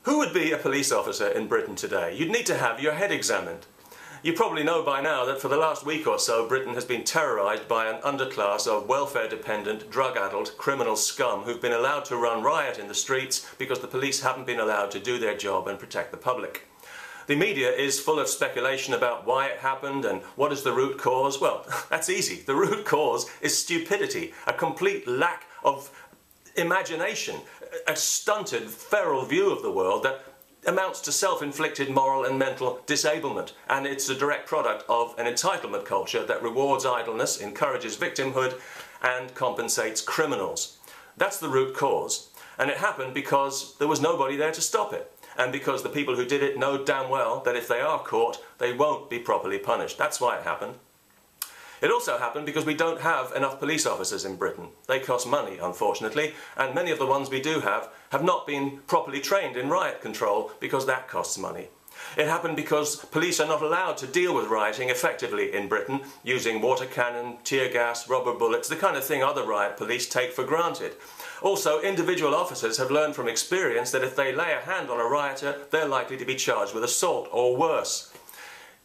Who would be a police officer in Britain today? You'd need to have your head examined. You probably know by now that for the last week or so Britain has been terrorised by an underclass of welfare-dependent, drug-addled, criminal scum who've been allowed to run riot in the streets because the police haven't been allowed to do their job and protect the public. The media is full of speculation about why it happened and what is the root cause. Well, that's easy. The root cause is stupidity, a complete lack of imagination, a stunted, feral view of the world that amounts to self-inflicted moral and mental disablement, and it's a direct product of an entitlement culture that rewards idleness, encourages victimhood and compensates criminals. That's the root cause, and it happened because there was nobody there to stop it, and because the people who did it know damn well that if they are caught they won't be properly punished. That's why it happened. It also happened because we don't have enough police officers in Britain. They cost money, unfortunately, and many of the ones we do have not been properly trained in riot control because that costs money. It happened because police are not allowed to deal with rioting effectively in Britain, using water cannon, tear gas, rubber bullets, the kind of thing other riot police take for granted. Also, individual officers have learned from experience that if they lay a hand on a rioter, they're likely to be charged with assault or worse.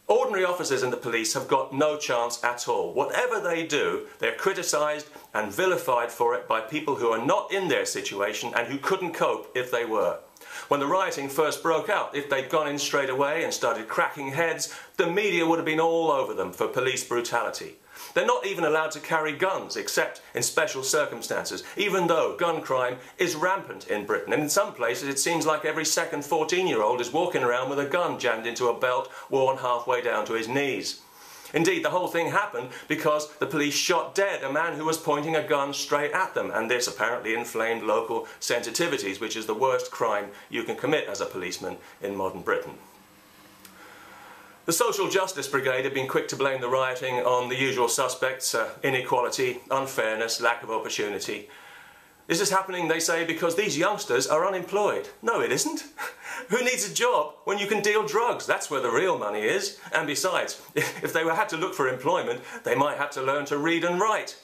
Ordinary officers in the police have got no chance at all. Whatever they do, they're criticised and vilified for it by people who are not in their situation and who couldn't cope if they were. When the rioting first broke out, if they'd gone in straight away and started cracking heads, the media would have been all over them for police brutality. They're not even allowed to carry guns except in special circumstances, even though gun crime is rampant in Britain. And in some places it seems like every second 14-year-old is walking around with a gun jammed into a belt worn halfway down to his knees. Indeed, the whole thing happened because the police shot dead a man who was pointing a gun straight at them, and this apparently inflamed local sensitivities, which is the worst crime you can commit as a policeman in modern Britain. The Social Justice Brigade have been quick to blame the rioting on the usual suspects: inequality, unfairness, lack of opportunity. This is happening, they say, because these youngsters are unemployed. No, it isn't. Who needs a job when you can deal drugs? That's where the real money is. And besides, if they had to look for employment, they might have to learn to read and write.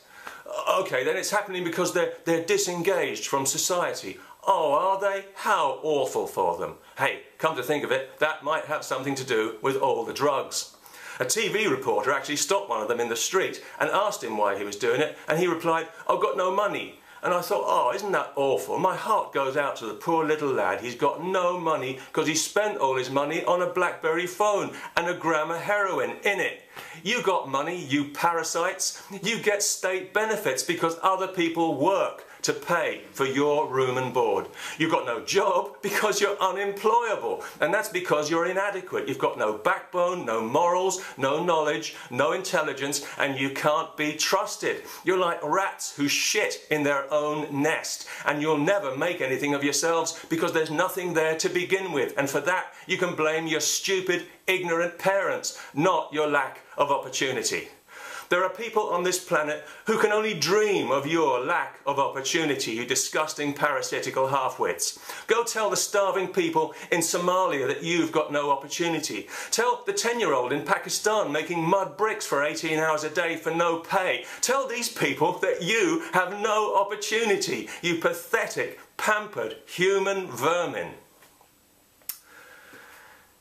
OK, then it's happening because they're disengaged from society. Oh, are they? How awful for them. Hey, come to think of it, that might have something to do with all the drugs. A TV reporter actually stopped one of them in the street and asked him why he was doing it, and he replied, "I've got no money." And I thought, oh, isn't that awful? My heart goes out to the poor little lad. He's got no money because he spent all his money on a BlackBerry phone and a gram of heroin in it. You got money, you parasites. You get state benefits because other people work to pay for your room and board. You've got no job because you're unemployable, and that's because you're inadequate. You've got no backbone, no morals, no knowledge, no intelligence, and you can't be trusted. You're like rats who shit in their own nest, and you'll never make anything of yourselves because there's nothing there to begin with, and for that you can blame your stupid, ignorant parents, not your lack of opportunity. There are people on this planet who can only dream of your lack of opportunity, you disgusting parasitical half-wits. Go tell the starving people in Somalia that you've got no opportunity. Tell the 10-year-old in Pakistan making mud bricks for 18 hours a day for no pay. Tell these people that you have no opportunity, you pathetic, pampered human vermin.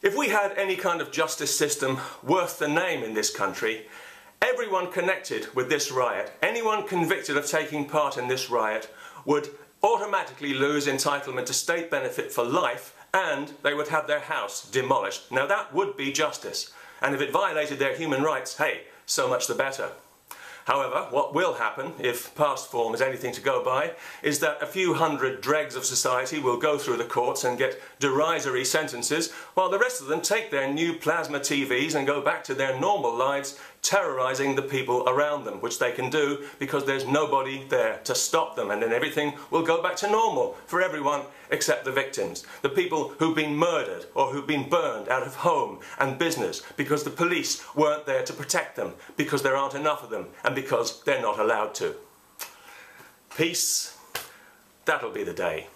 If we had any kind of justice system worth the name in this country, everyone connected with this riot, anyone convicted of taking part in this riot, would automatically lose entitlement to state benefit for life, and they would have their house demolished. Now that would be justice, and if it violated their human rights, hey, so much the better. However, what will happen, if past form is anything to go by, is that a few hundred dregs of society will go through the courts and get derisory sentences, while the rest of them take their new plasma TVs and go back to their normal lives, terrorising the people around them, which they can do because there's nobody there to stop them, and then everything will go back to normal for everyone except the victims, the people who've been murdered or who've been burned out of home and business because the police weren't there to protect them, because there aren't enough of them, and because they're not allowed to. Peace, that'll be the day.